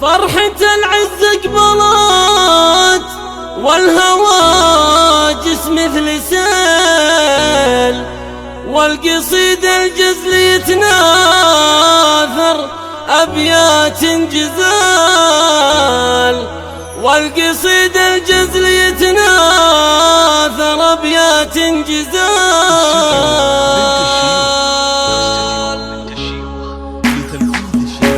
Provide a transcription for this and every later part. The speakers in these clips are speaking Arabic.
فرحة العز قبلت والهواجس مثل سيل، والقصيد الجزل يتناثر أبيات جزال، والقصيد الجزل يتناثر أبيات جزال.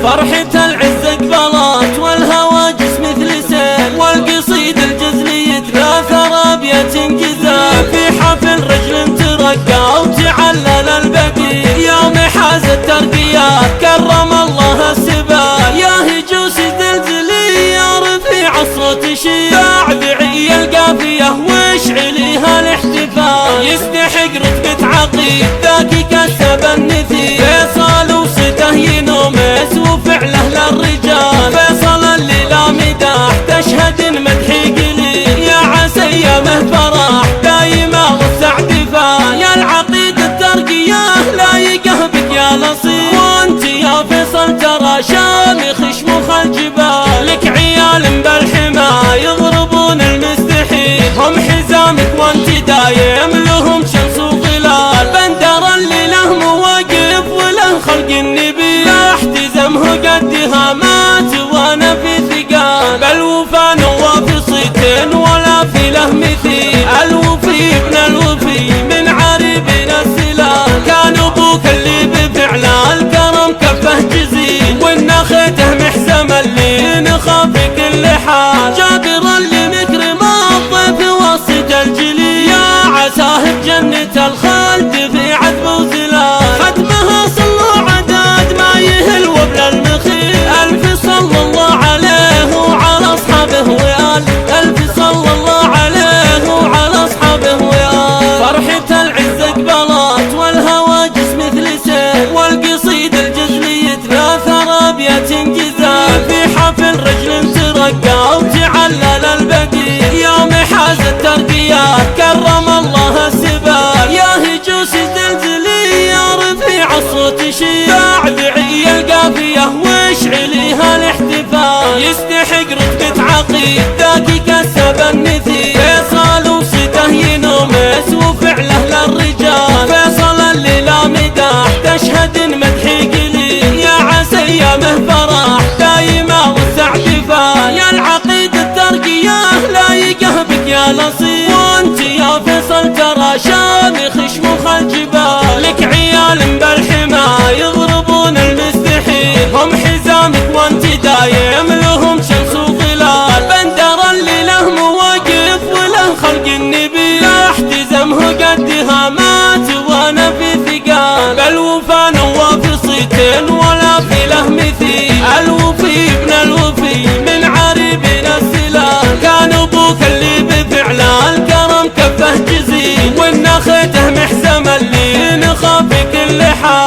فرحة العز قبلت والهواجس مثل سيل، والقصيد الجزل يتناثر أبيات جزال. في حفل رجل ترقى وتعلل البديل، يوم حاز الترقيات كرم الله السبال. يا هجوس زلزلي يا رفيع الصوت شيل، بعبعي القافية واشعليها الاحتفال. يستحق رتبة عقيد ذاك كسب النثير، فيصل وصته ينومس وفعله للرجال. فيصل الليلة مداح تشهد مدحي قليل، يا عسى ايامه فرح دايما والسعد فال. يا العقيد الترقية لايقه بك يا نصير، وانت يا فيصل ترى شامخ شموخ الجبال. لك عيال بالحما يضربون المستحيل، هم حزامك وانت دايم لهم شمس وظلال. بندر اللي له مواقف وله خلق النبي، لا احتزمه قدها مات وانا في ثقال. بالوفا نواف صيت ولا في له مثيل، الوفي ابن الوفي من عريبنا السلال. كان ابوك اللي بفعله الكرم كفه جزيل، والنخيته محزم اللي نخاف في كل حال. جابر اللي مكرم الضيف وسط الجليل، يا عساه بجنة الخلد في عذب وزلال. ختمها صلوا عداد ما يهل وبل المخيل، ألف صلى الله عليه وعلى أصحابه وآل. ألف صلى الله عليه وعلى أصحابه وآل. فرحة العز قبلت والهواجس مثل سيل، والقصيد الجزلي يتناثر أبيات جزال. في حفل رجل ترقى وتعلل البديل، يوم حاز الترقيات كرم الله السبال. يا هجوس زلزلي يا رفيع الصوت شيل، بعبعي القافية واشعليها الاحتفال. يستحق رتبة عقيد ذاك كسب النثير، فيصل وصته ينومس وفعله للرجال. فيصل الليلة مداح تشهد مدحي قليل، يا عسى ايامه فرح دايما والسعد فال. يا العقيد الترقية لايقه بك يا نصير، وانت يا فيصل ترى شامخ شموخ الجبال. لك عيال بالحما يضربون المستحيل، هم حزامك وانت دايم لهم شمس وظلال. بندر اللي له مواقف وله خلق النبي، لا احتزمه قدها مات وانا في ثقال. بالوفا نواف صيتين ولا في له مثيل، الوفي ابن الوفي من عريبنا السلال. كان ابوك اللي بفعله الكرم كفه جزيل، والنخيته محزم اللي نخاف في كل حال.